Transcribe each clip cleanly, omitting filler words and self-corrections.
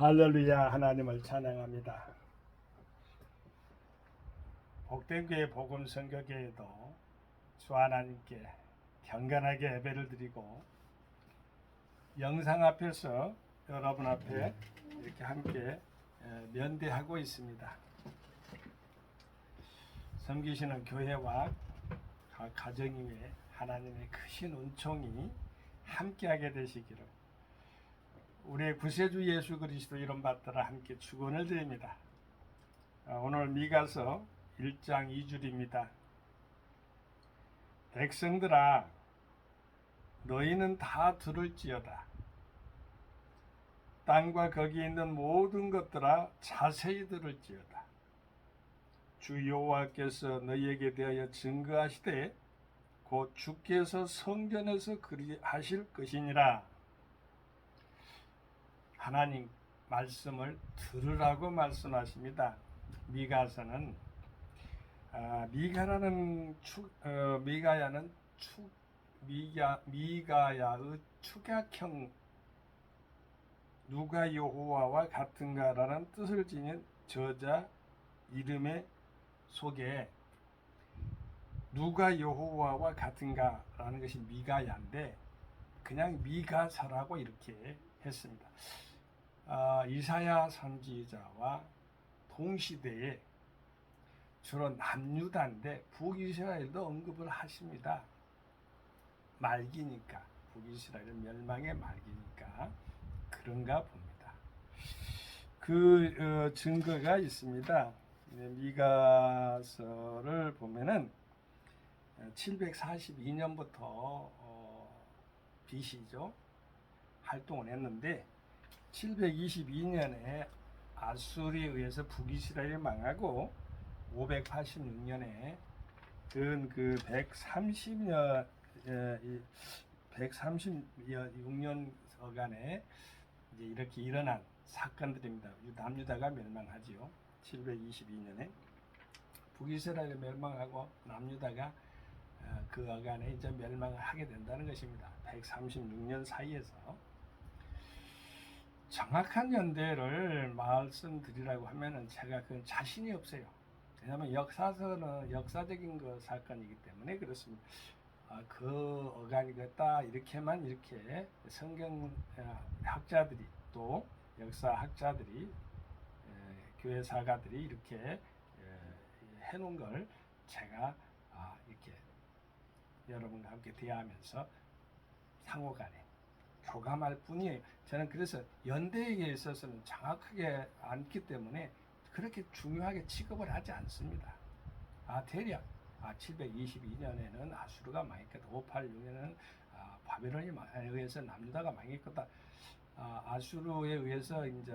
할렐루야. 하나님을 찬양합니다. 복된 교회 복음 선교교회도 주 하나님께 경건하게 예배를 드리고 영상 앞에서 여러분 앞에 이렇게 함께 면대하고 있습니다. 섬기시는 교회와 각 가정 위에 하나님의 크신 은총이 함께하게 되시기를 우리의 구세주 예수 그리스도 이름 받들어 함께 축원을 드립니다. 오늘 미가서 1장 2절입니다. 백성들아 너희는 다 들을지어다. 땅과 거기 있는 모든 것들아 자세히 들을지어다. 주 여호와께서 너희에게 대하여 증거하시되 곧 주께서 성전에서 그리하실 것이니라. 하나님 말씀을 들으라고 말씀하십니다. 미가서는 미가야의 축약형 누가 여호와와 같은가라는 뜻을 지닌 저자 이름의 속에 누가 여호와와 같은가라는 것이 미가야인데 그냥 미가서라고 이렇게 했습니다. 이사야 선지자와 동시대에 주로 남유다인데 북이스라엘도 언급을 하십니다. 말기니까 북이스라엘 멸망의 말기니까 그런가 봅니다. 그 증거가 있습니다. 미가서를 보면은 742년부터 BC죠. 활동을 했는데 722년에 아수르에 의해서 북이스라엘이 망하고 586년에 그 136년간에 이제 이렇게 일어난 사건들입니다. 남유다가 멸망하지요. 722년에 북이스라엘이 멸망하고 남유다가 그 어간에 이제 멸망을 하게 된다는 것입니다. 136년 사이에서 정확한 연대를 말씀드리라고 하면은 제가 그 자신이 없어요. 왜냐하면 역사서는 역사적인 사건이기 때문에 그렇습니다. 그 어간이 됐다 이렇게만 이렇게 성경 학자들이 또 역사 학자들이 교회 사가들이 이렇게 해놓은 걸 제가 이렇게 여러분과 함께 대화하면서 상호간에 교감할 뿐이에요. 저는 그래서 연대에 있어서는 정확하게 않기 때문에 그렇게 중요하게 취급을 하지 않습니다. 대략 722년에는 아수르가 망했겠다. 586년에는 바벨론에 의해서 남유다가 망했겠다. 아수르에 의해서 이제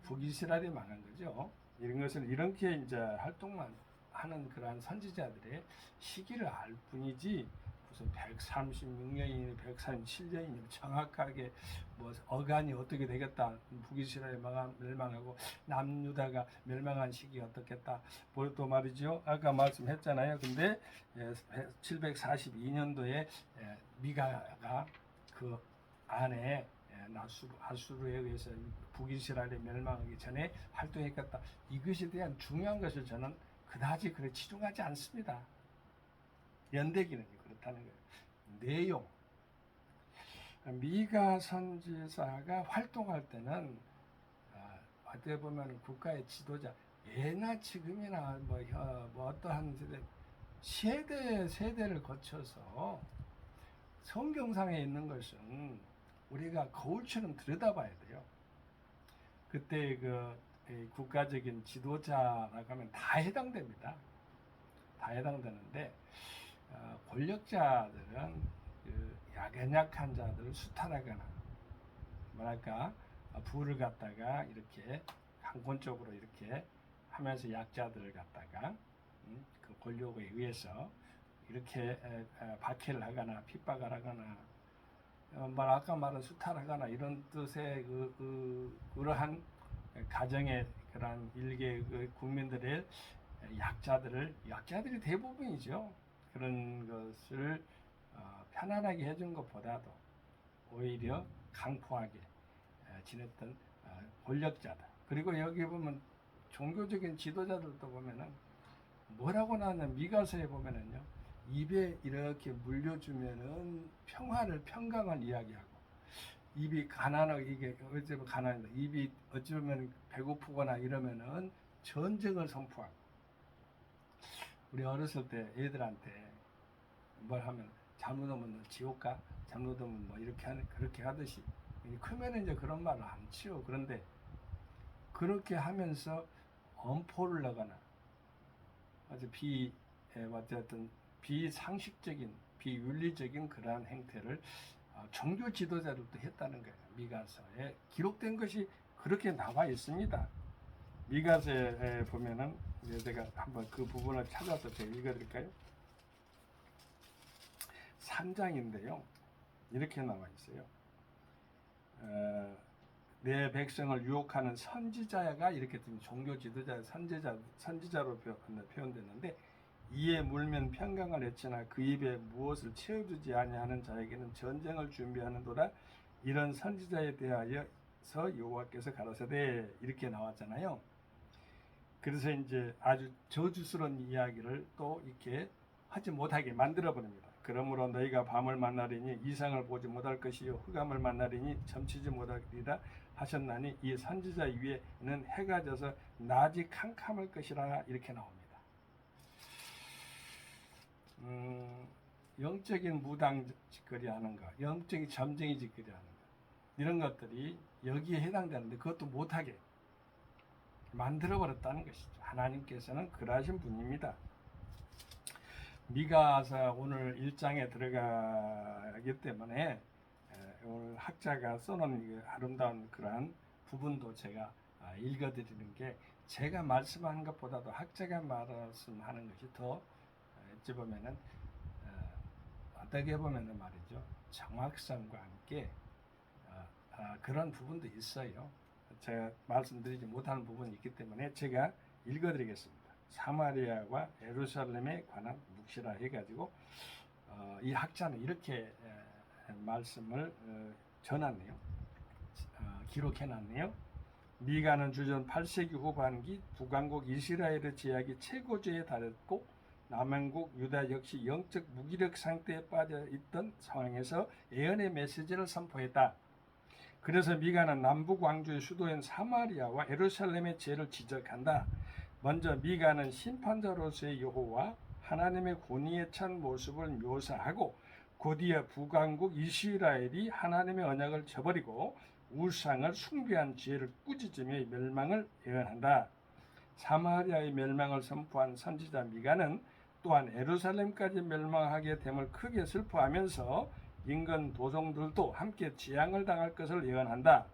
북이스라엘이 망한 거죠. 이런 것을 이렇게 이제 활동만 하는 그러한 선지자들의 시기를 알 뿐이지 무슨 136년이니 137년이니 정확하게 뭐 어간이 어떻게 되겠다, 북이스라엘 멸망하고 남유다가 멸망한 시기 어떻겠다, 또 말이죠. 아까 말씀했잖아요. 근데 742년도에 미가가 그 안에 아수르에 의해서 북이스라엘이 멸망하기 전에 활동했겠다. 이것에 대한 중요한 것을 저는 그다지 그래 치중하지 않습니다. 연대기는 그렇다는 거예요. 내용. 미가 선지자가 활동할 때는 어떻게 보면 국가의 지도자, 예나 지금이나 뭐 어떠한 세대를 거쳐서 성경상에 있는 것은 우리가 거울처럼 들여다봐야 돼요. 그때 국가적인 지도자라고 하면 다 해당됩니다. 다 해당되는데 권력자들은 연약한 자들을 수탈하거나 뭐랄까 부를 갖다가 이렇게 강권적으로 이렇게 하면서 약자들을 갖다가 그 권력에 의해서 이렇게 박해를 하거나 핍박을 하거나 아까 말한 수탈하거나 이런 뜻의 그러한 가정의 그런 일개 국민들의 약자들이 대부분이죠. 그런 것을 편안하게 해준 것보다도 오히려 강포하게 지냈던 권력자다. 그리고 여기 보면 종교적인 지도자들도 보면은 뭐라고 나왔냐, 미가서에 보면은요, 입에 이렇게 물려주면은 평강을 이야기하고, 입이 가난하고, 이게 어찌보면 가난이다, 입이 어찌보면 배고프거나 이러면은 전쟁을 선포하고. 우리 어렸을 때 애들한테 뭘 하면 잘못하면 너 지옥 가, 잘못하면 뭐 이렇게 그렇게 하듯이, 크면은 이제 그런 말을 안 치워. 그런데 그렇게 하면서 엄포를 넣거나 아주 어쨌든 비상식적인, 비윤리적인 그러한 행태를 종교 지도자들도 했다는 거예요. 미가서에 기록된 것이 그렇게 나와 있습니다. 미가서에 보면은 제가 한번 그 부분을 찾아서 제가 읽어드릴까요? 3장인데요. 이렇게 나와 있어요. 내 백성을 유혹하는 선지자가, 이렇게 종교 지도자 선지자로 표현되는데, 이에 물면 평강을 했으나 그 입에 무엇을 채워두지 아니하는 자에게는 전쟁을 준비하는도다. 이런 선지자에 대하여서 여호와께서 가라사대, 이렇게 나왔잖아요. 그래서 이제 아주 저주스러운 이야기를 또 이렇게 하지 못하게 만들어 버립니다. 그러므로 너희가 밤을 만나리니 이상을 보지 못할 것이요 흑암을 만나리니 점치지 못하리라 하셨나니, 이 선지자 위에는 해가 져서 낮이 캄캄할 것이라, 이렇게 나옵니다. 영적인 무당짓거리 하는 것, 영적인 점쟁이 짓거리 하는 것, 이런 것들이 여기에 해당되는데 그것도 못하게 만들어버렸다는 것이죠. 하나님께서는 그러하신 분입니다. 미가서 오늘 1장에 들어가기 때문에 오늘 학자가 써놓은 아름다운 그러한 부분도 제가 읽어드리는 게, 제가 말씀하는 것보다도 학자가 말씀하는 것이 더 어찌 보면은 어떻게 보면은 말이죠, 정확성과 함께 그런 부분도 있어요. 제가 말씀드리지 못하는 부분이 있기 때문에 제가 읽어드리겠습니다. 사마리아와 예루살렘에 관한 묵시라 해가지고 이 학자는 이렇게 말씀을 전하네요. 기록해놨네요. 미가는 주전 8세기 후반기 북왕국 이스라엘의 제약이 최고조에 달했고, 남왕국 유다 역시 영적 무기력 상태에 빠져 있던 상황에서 예언의 메시지를 선포했다. 그래서 미가는 남북 왕조의 수도인 사마리아와 예루살렘의 죄를 지적한다. 먼저 미가는 심판자로서의 여호와 하나님의 권위에 찬 모습을 묘사하고, 곧이어 북왕국 이스라엘이 하나님의 언약을 저버리고 우상을 숭배한 죄를 꾸짖으며 멸망을 예언한다. 사마리아의 멸망을 선포한 선지자 미가는 또한 예루살렘까지 멸망하게 됨을 크게 슬퍼하면서 인근 도성들도 함께 재앙을 당할 것을 예언한다.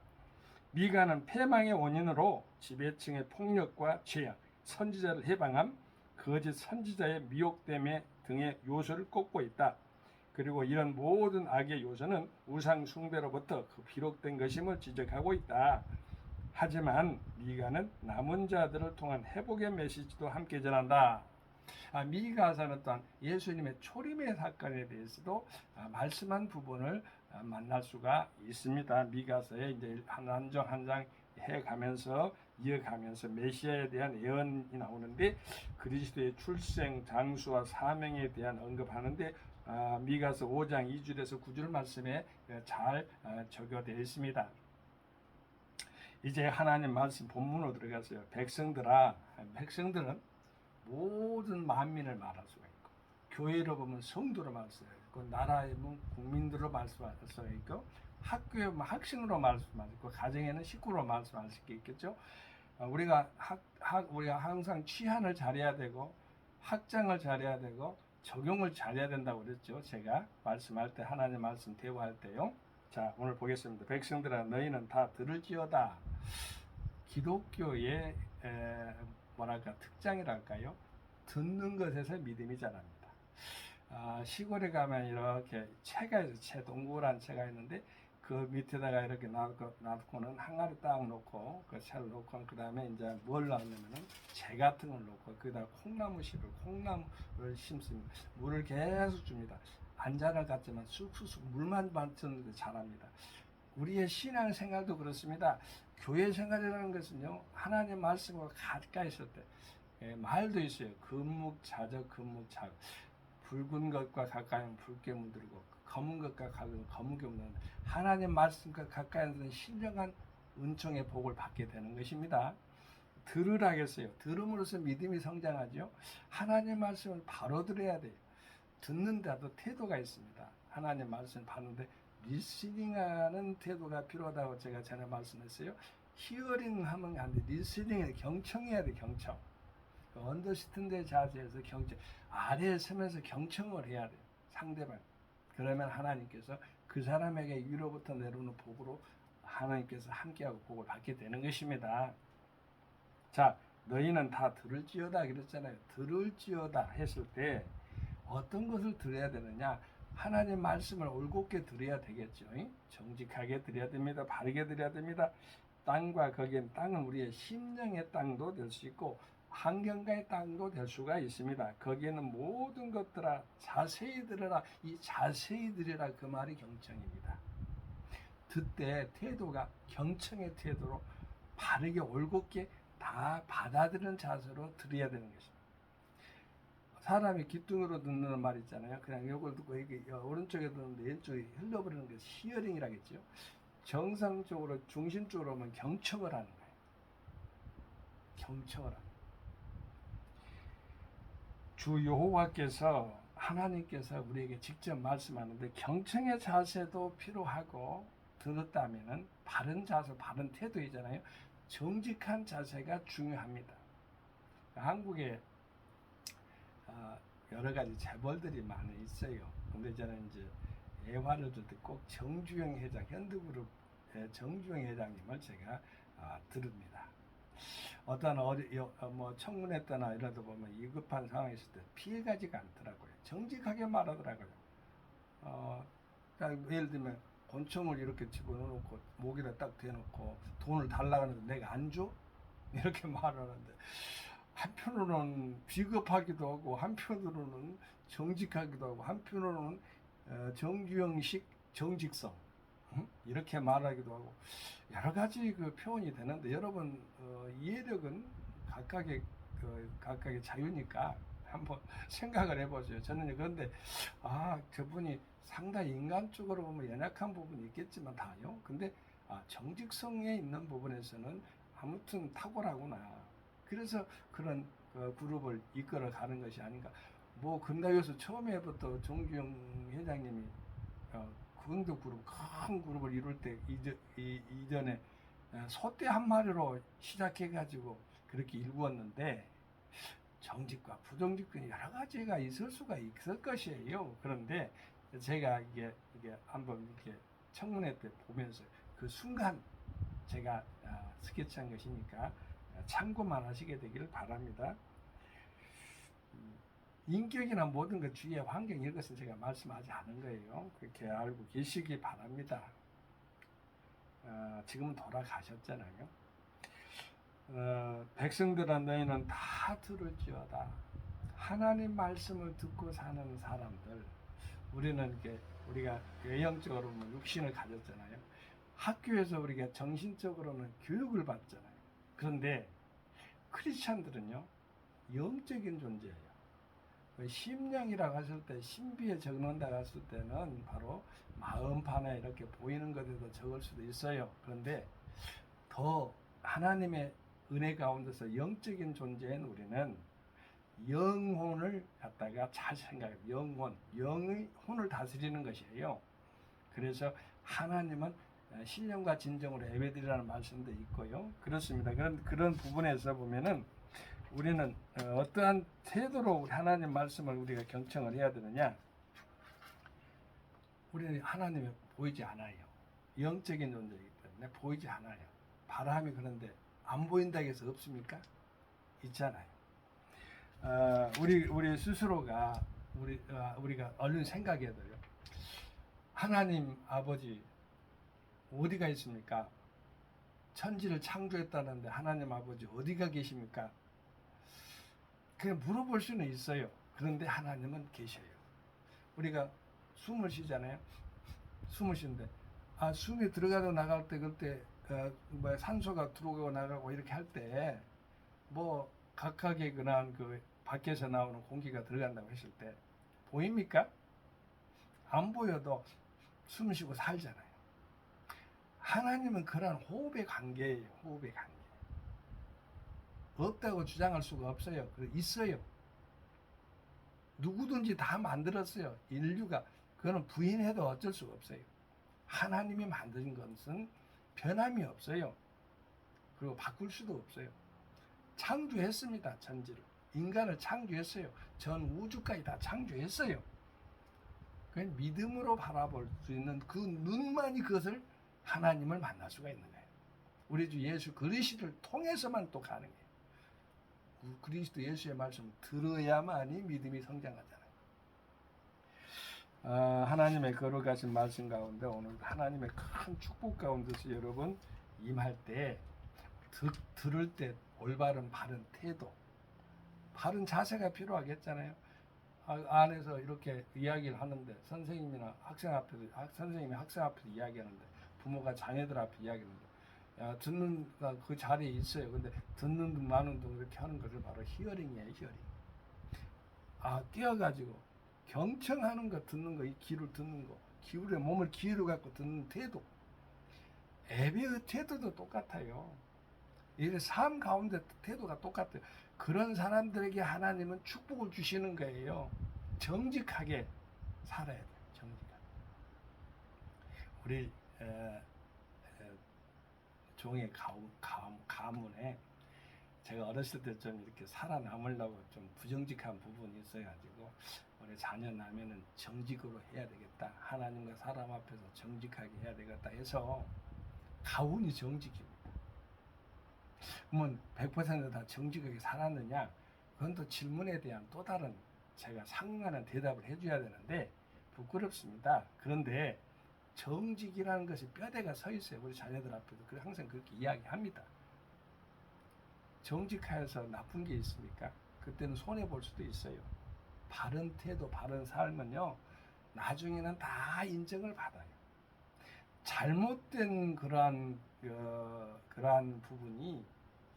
미가는 패망의 원인으로 지배층의 폭력과 죄악, 선지자를 해방함, 거짓 선지자의 미혹됨에 등의 요소를 꼽고 있다. 그리고 이런 모든 악의 요소는 우상 숭배로부터 비롯된 것임을 지적하고 있다. 하지만 미가는 남은 자들을 통한 회복의 메시지도 함께 전한다. 미가서는 또한 예수님의 초림의 사건에 대해서도 말씀한 부분을 만날 수가 있습니다. 미가서에 이제 한 장 한 장 해가면서 이어가면서 메시아에 대한 예언이 나오는데, 그리스도의 출생, 장수와 사명에 대한 언급하는데 미가서 5장 2절에서 9절 말씀에 잘 적용되어 있습니다. 이제 하나님 말씀 본문으로 들어가서요. 백성들은 모든 만민을 말할 수가 있고, 교회로 보면 성도로 말할 수가 있고, 나라에 보면 국민들로 말씀할 수가 있고, 학교에 보면 학생으로 말씀할 수 있고, 가정에는 식구로 말씀할 수 있겠죠. 우리가 항상 취한을 잘해야 되고, 확장을 잘해야 되고, 적용을 잘해야 된다고 그랬죠. 제가 말씀할 때, 하나님 말씀 대화할 때요. 자, 오늘 보겠습니다. 백성들아, 너희는 다 들을지어다. 기독교의 특장이랄까요? 듣는 것에서 믿음이 자랍니다. 시골에 가면 이렇게 채가 있어요. 채, 동그란 채가 있는데 그 밑에다가 이렇게 놔두고는 항아리 딱 놓고 그 채를 놓고, 그 다음에 이제 뭘 넣냐면은 재 같은 걸 놓고 거기다 콩나물을 심습니다. 물을 계속 줍니다. 안 자랄 것 같지만 쑥쑥쑥 물만 받쳐도 자랍니다. 우리의 신앙 생활도 그렇습니다. 교회 생활이라는 것은요, 하나님 말씀과 가까이 있을 때, 말도 있어요. 금묵자적, 금묵자적. 붉은 것과 가까이 하면 붉게 물들고, 검은 것과 가까이 하면 검게 물들고, 하나님 말씀과 가까이 있는 신령한 은총의 복을 받게 되는 것입니다. 들으라겠어요. 들음으로써 믿음이 성장하죠. 하나님 말씀을 바로 들어야 돼요. 듣는데도 태도가 있습니다. 하나님 말씀을 받는데 리스닝하는 태도가 필요하다고 제가 전에 말씀했어요. 히어링 하면 안 돼. 리스닝에 경청해야 돼. 경청. 언더스탠드 자세에서 경청. 아래에 서면서 경청을 해야 돼. 상대방. 그러면 하나님께서 그 사람에게 위로부터 내려오는 복으로 하나님께서 함께하고 복을 받게 되는 것입니다. 자, 너희는 다 들을지어다 그랬잖아요. 들을지어다 했을 때 어떤 것을 들어야 되느냐? 하나님 말씀을 올곧게 들어야 되겠죠. 정직하게 들어야 됩니다. 바르게 들어야 됩니다. 땅과 거기엔 땅은 우리의 심령의 땅도 될 수 있고 환경가의 땅도 될 수가 있습니다. 거기에는 모든 것들아 자세히 들으라. 이 자세히 들으라 그 말이 경청입니다. 듣때 태도가 경청의 태도로 바르게 올곧게 다 받아들이는 자세로 들어야 되는 것입니다. 사람이 귓등으로 듣는 말 있잖아요. 그냥 이걸 듣고 이게 오른쪽에 듣는데 왼쪽에 흘러버리는 게 히어링이라겠죠. 정상적으로 중심적으로 하면 경청을 하는 거예요. 경청을 하는 거예요. 주 여호와께서 하나님께서 우리에게 직접 말씀하는데 경청의 자세도 필요하고 들었다면은 바른 자세, 바른 태도이잖아요. 정직한 자세가 중요합니다. 한국에 여러 가지 재벌들이 많이 있어요. 근데 저는 이제 예화를 들 때 꼭 정주영 회장, 현대그룹 정주영 회장님을 제가 들읍니다. 어떤 뭐 청문회 때나 이러다 보면 위급한 상황이 있을 때 피해가지가 않더라고요. 정직하게 말하더라고요. 그러니까 예를 들면 권총을 이렇게 집어넣고 목에다 딱 대놓고 돈을 달라고 하는데 내가 안 줘? 이렇게 말하는데 한편으로는 비겁하기도 하고 한편으로는 정직하기도 하고 한편으로는 정주영식 정직성 이렇게 말하기도 하고 여러 가지 그 표현이 되는데 여러분 이해력은 각각의 자유니까 한번 생각을 해보세요. 저는 그런데 저분이 상당히 인간적으로 보면 연약한 부분이 있겠지만 다요. 근데 정직성에 있는 부분에서는 아무튼 탁월하구나. 그래서 그런 그룹을 이끌어 가는 것이 아닌가. 뭐 근다여서 처음에부터 정주영 회장님이 근도 그룹 큰 그룹을 이룰 때 이전에 소떼 한 마리로 시작해가지고 그렇게 일구었는데 정직과 부정직과 여러 가지가 있을 수가 있을 것이에요. 그런데 제가 이게 한번 이렇게 청문회 때 보면서 그 순간 제가 스케치한 것이니까 참고만 하시게 되기를 바랍니다. 인격이나 모든 것 주위의 환경 이런 것은 제가 말씀하지 않은 거예요. 그렇게 알고 계시기 바랍니다. 지금은 돌아가셨잖아요. 백성들아 너희는 다 들을지어다. 하나님 말씀을 듣고 사는 사람들. 우리는 우리가 외형적으로 육신을 가졌잖아요. 학교에서 우리가 정신적으로는 교육을 받잖아요. 그런데 크리스찬들은요 영적인 존재예요. 심령이라고 했을 때 신비에 적는다 했을 때는 바로 마음판에 이렇게 보이는 것에도 적을 수도 있어요. 그런데 더 하나님의 은혜 가운데서 영적인 존재인 우리는 영혼을 갖다가 잘 생각해요. 영의 혼을 다스리는 것이에요. 그래서 하나님은 신령과 진정으로 예배드리라는 말씀도 있고요. 그렇습니다. 그런 부분에서 보면은 우리는 어떠한 태도로 하나님 말씀을 우리가 경청을 해야 되느냐? 우리는 하나님이 보이지 않아요. 영적인 존재이기 때문에 보이지 않아요. 바람이 그런데 안 보인다고 해서 없습니까? 있잖아요. 우리 스스로가 우리가 얼른 생각해도요. 하나님 아버지 어디가 있습니까? 천지를 창조했다는데 하나님 아버지 어디가 계십니까? 그냥 물어볼 수는 있어요. 그런데 하나님은 계셔요. 우리가 숨을 쉬잖아요. 숨을 쉬는데 숨이 들어가다 나갈 때 그때 뭐 산소가 들어오고 나가고 이렇게 할 때 뭐 각각의 그런 그 밖에서 나오는 공기가 들어간다고 했을 때 보입니까? 안 보여도 숨 쉬고 살잖아요. 하나님은 그런 호흡의 관계예요. 호흡의 관계. 없다고 주장할 수가 없어요. 있어요. 누구든지 다 만들었어요. 인류가. 그거는 부인해도 어쩔 수가 없어요. 하나님이 만든 것은 변함이 없어요. 그리고 바꿀 수도 없어요. 창조했습니다. 천지를. 인간을 창조했어요. 전 우주까지 다 창조했어요. 그건 믿음으로 바라볼 수 있는 그 눈만이 그것을 하나님을 만날 수가 있는 거예요. 우리 주 예수 그리스도를 통해서만 또 가능해요. 그리스도 예수의 말씀을 들어야만이 믿음이 성장하잖아요. 하나님의 거룩하신 말씀 가운데 오늘 하나님의 큰 축복 가운데서 여러분 임할 때 들을 때 올바른 바른 태도, 바른 자세가 필요하겠잖아요. 안에서 이렇게 이야기를 하는데 선생님이 학생 앞에서 이야기하는데 부모가 자녀들 앞에 이야기하는데 듣는 그 자리에 있어요. 근데 듣는 둥 마는 둥 이렇게 하는 것을 바로 히어링이에요. 히어링. 뛰어가지고 경청하는 거 듣는 거, 이 귀를 듣는 거, 기울여 몸을 기울여 갖고 듣는 태도, 예배의 태도도 똑같아요. 이 삶 가운데 태도가 똑같아요. 그런 사람들에게 하나님은 축복을 주시는 거예요. 정직하게 살아야 돼요. 정직하게. 우리 종의 가문에 제가 어렸을 때 좀 이렇게 살아남으려고 좀 부정직한 부분이 있어가지고 우리 자녀 나면은 정직으로 해야 되겠다. 하나님과 사람 앞에서 정직하게 해야 되겠다 해서 가훈이 정직입니다. 그러면 100%다 정직하게 살았느냐? 그건 또 질문에 대한 또 다른 제가 상응하는 대답을 해줘야 되는데 부끄럽습니다. 그런데 정직이라는 것이 뼈대가 서 있어요. 우리 자녀들 앞에도 항상 그렇게 이야기합니다. 정직하여서 나쁜 게 있습니까? 그때는 손해볼 수도 있어요. 바른 태도, 바른 삶은요, 나중에는 다 인정을 받아요. 잘못된 그러한 부분이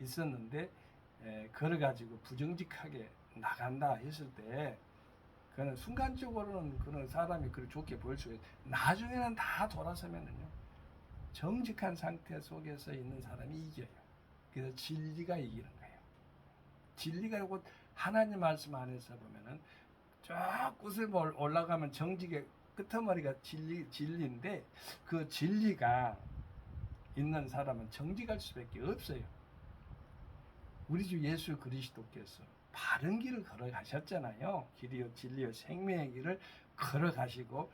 있었는데, 그걸 가지고 부정직하게 나간다 했을 때, 그는 순간적으로는 그런 사람이 그렇게 좋게 보일 수 있어요. 나중에는 다 돌아서면은요, 정직한 상태 속에서 있는 사람이 이겨요. 그래서 진리가 이기는 거예요. 진리가 곧 하나님 말씀 안에서 보면은 쫙 끝을 올라가면 정직의 끄트머리가 진리인데 그 진리가 있는 사람은 정직할 수밖에 없어요. 우리 주 예수 그리스도께서 바른 길을 걸어가셨잖아요. 길이요 진리요 생명의 길을 걸어가시고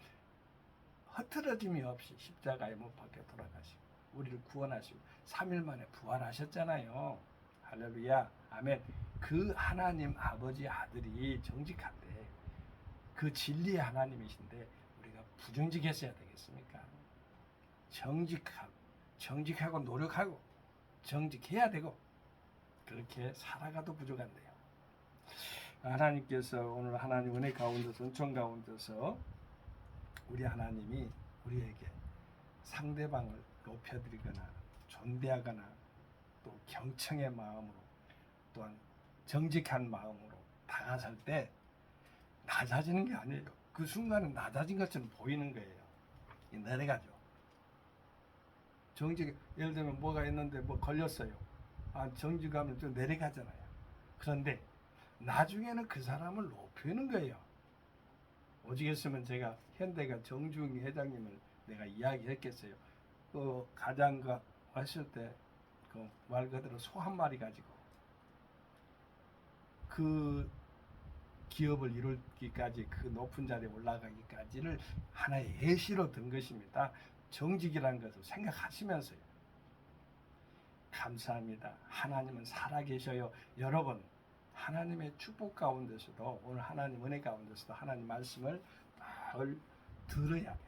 흐트러짐이 없이 십자가에 못 박혀 돌아가시고 우리를 구원하시고 3일 만에 부활하셨잖아요. 할렐루야. 아멘. 그 하나님 아버지 아들이 정직한데 그 진리의 하나님이신데 우리가 부정직했어야 되겠습니까? 정직하고 노력하고 정직해야 되고 그렇게 살아가도 부족한데요. 하나님께서 오늘 하나님 은혜 가운데서 은총 가운데서 우리 하나님이 우리에게 상대방을 높여드리거나 존대하거나 또 경청의 마음으로 또한 정직한 마음으로 다가설 때 낮아지는 게 아니에요. 그 순간은 낮아진 것처럼 보이는 거예요. 내려가죠. 예를 들면 뭐가 있는데 뭐 걸렸어요. 정직하면 좀 내려가잖아요. 그런데 나중에는 그 사람을 높이는 거예요. 오직했으면 제가 현대가 정중희 회장님을 내가 이야기했겠어요. 그 가장과 왔을 때 그 말 그대로 소 한 마리 가지고 그 기업을 이루기까지 그 높은 자리에 올라가기까지를 하나의 예시로 든 것입니다. 정직이라는 것을 생각하시면서요. 감사합니다. 하나님은 살아계셔요. 여러분 하나님의 축복 가운데서도 오늘 하나님 은혜 가운데서도 하나님 말씀을 늘 들어야 돼.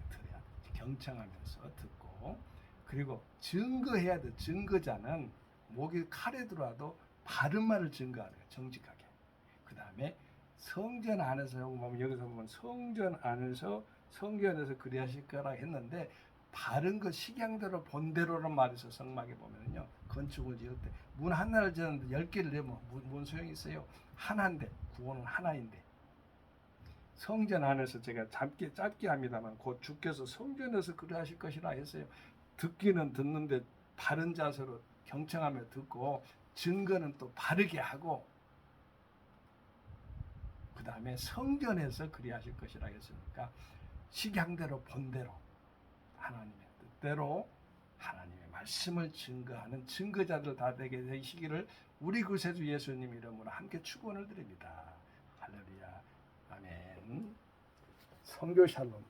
경청하면서 듣고 그리고 증거해야 돼. 증거자는 목이 칼에 들어와도 바른 말을 증거하는 거예요. 정직하게. 그 다음에 성전 안에서 여기서 보면 성전 안에서 그리하실 거라 했는데 바른 그 식양대로 본대로란 말에서 성막에 보면은요 건축을 지을 때 문 하나를 지었는데 10개를 내면 뭔 소용이 있어요? 하나인데 구원은 하나인데 성전 안에서 제가 짧게 합니다만 곧 주께서 성전에서 그리하실 것이라 했어요. 듣기는 듣는데 바른 자세로 경청하며 듣고 증거는 또 바르게 하고 그 다음에 성전에서 그리하실 것이라 했으니까 식양대로 본대로 하나님의 뜻대로 하나님의 말씀을 증거하는 증거자들 다 되게 되시기를 우리 구세주 예수님 이름으로 함께 축원을 드립니다. 할렐루야. 아멘. 선교 샬롬.